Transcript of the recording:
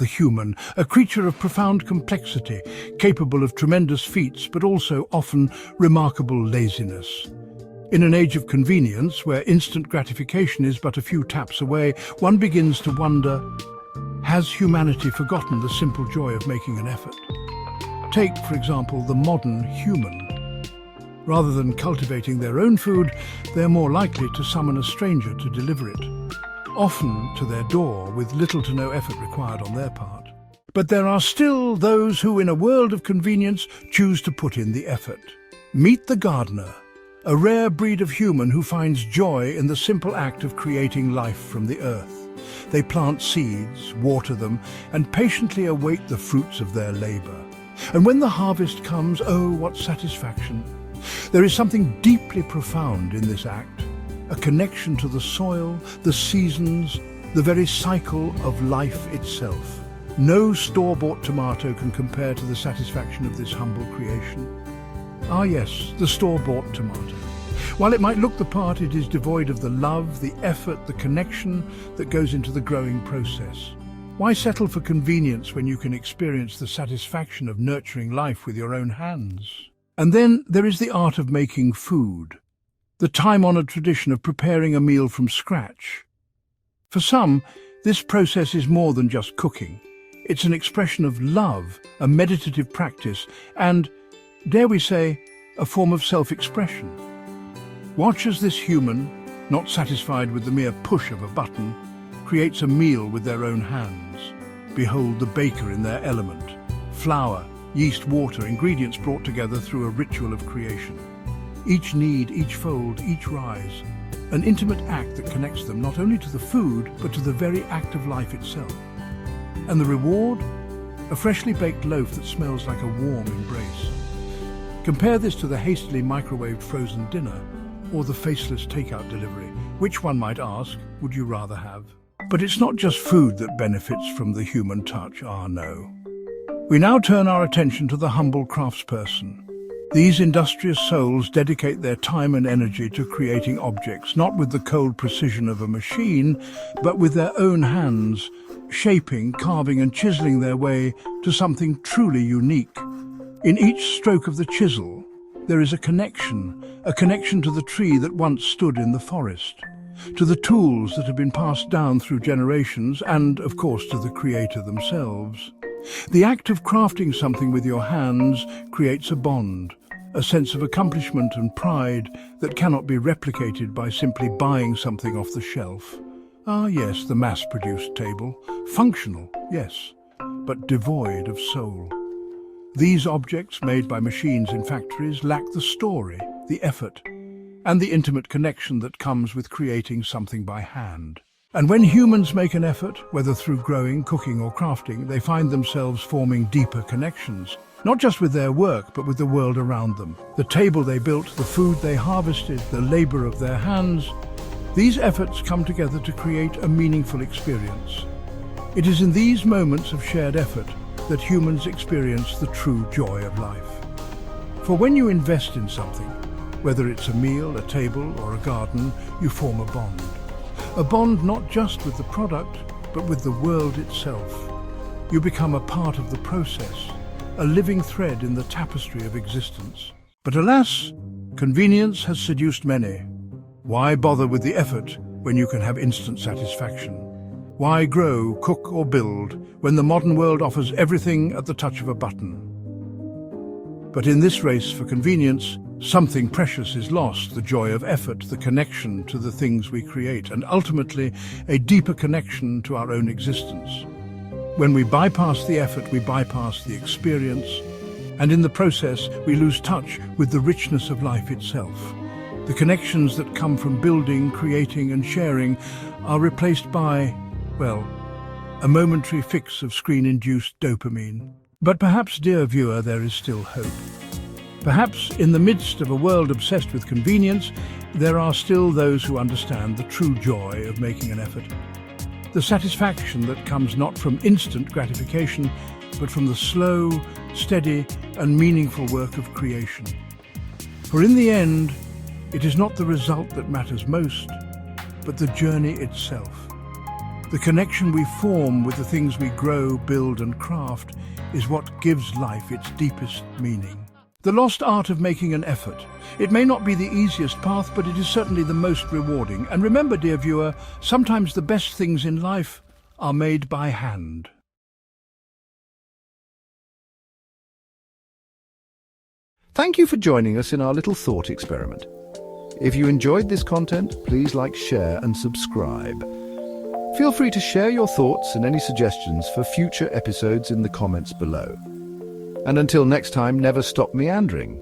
the human, a creature of profound complexity, capable of tremendous feats, but also often remarkable laziness. In an age of convenience, where instant gratification is but a few taps away, one begins to wonder, has humanity forgotten the simple joy of making an effort? Take, for example, the modern human. Rather than cultivating their own food, they are more likely to summon a stranger to deliver it, often to their door with little to no effort required on their part. But there are still those who, in a world of convenience, choose to put in the effort. Meet the gardener, a rare breed of human who finds joy in the simple act of creating life from the earth. They plant seeds, water them, and patiently await the fruits of their labor. And when the harvest comes, oh, what satisfaction! There is something deeply profound in this act, a connection to the soil, the seasons, the very cycle of life itself. No store-bought tomato can compare to the satisfaction of this humble creation. Ah yes, the store-bought tomato. While it might look the part, it is devoid of the love, the effort, the connection that goes into the growing process. Why settle for convenience when you can experience the satisfaction of nurturing life with your own hands? And then there is the art of making food, the time-honored tradition of preparing a meal from scratch. For some, this process is more than just cooking. It's an expression of love, a meditative practice, and, dare we say, a form of self-expression. Watch as this human, not satisfied with the mere push of a button, creates a meal with their own hands. Behold the baker in their element. Flour, yeast, water, ingredients brought together through a ritual of creation. Each knead, each fold, each rise. An intimate act that connects them not only to the food, but to the very act of life itself. And the reward? A freshly baked loaf that smells like a warm embrace. Compare this to the hastily microwaved frozen dinner or the faceless takeout delivery. Which, one might ask, would you rather have? But it's not just food that benefits from the human touch, no. We now turn our attention to the humble craftsperson. These industrious souls dedicate their time and energy to creating objects, not with the cold precision of a machine, but with their own hands, shaping, carving and chiseling their way to something truly unique. In each stroke of the chisel, there is a connection to the tree that once stood in the forest, to the tools that have been passed down through generations, and, of course, to the creator themselves. The act of crafting something with your hands creates a bond, a sense of accomplishment and pride that cannot be replicated by simply buying something off the shelf. Ah yes, the mass-produced table. Functional, yes, but devoid of soul. These objects made by machines in factories lack the story, the effort, and the intimate connection that comes with creating something by hand. And when humans make an effort, whether through growing, cooking or crafting, they find themselves forming deeper connections, not just with their work, but with the world around them. The table they built, the food they harvested, the labor of their hands, these efforts come together to create a meaningful experience. It is in these moments of shared effort that humans experience the true joy of life. For when you invest in something, whether it's a meal, a table or a garden, you form a bond. A bond not just with the product, but with the world itself. You become a part of the process, a living thread in the tapestry of existence. But alas, convenience has seduced many. Why bother with the effort when you can have instant satisfaction? Why grow, cook or build when the modern world offers everything at the touch of a button? But in this race for convenience, something precious is lost, the joy of effort, the connection to the things we create, and ultimately a deeper connection to our own existence. When we bypass the effort, we bypass the experience, and in the process we lose touch with the richness of life itself. The connections that come from building, creating and sharing are replaced by, well, a momentary fix of screen-induced dopamine. But perhaps, dear viewer, there is still hope. Perhaps in the midst of a world obsessed with convenience, there are still those who understand the true joy of making an effort. The satisfaction that comes not from instant gratification, but from the slow, steady and meaningful work of creation. For in the end, it is not the result that matters most, but the journey itself. The connection we form with the things we grow, build and craft is what gives life its deepest meaning. The lost art of making an effort. It may not be the easiest path, but it is certainly the most rewarding. And remember, dear viewer, sometimes the best things in life are made by hand. Thank you for joining us in our little thought experiment. If you enjoyed this content, please like, share and subscribe. Feel free to share your thoughts and any suggestions for future episodes in the comments below. And until next time, never stop meandering.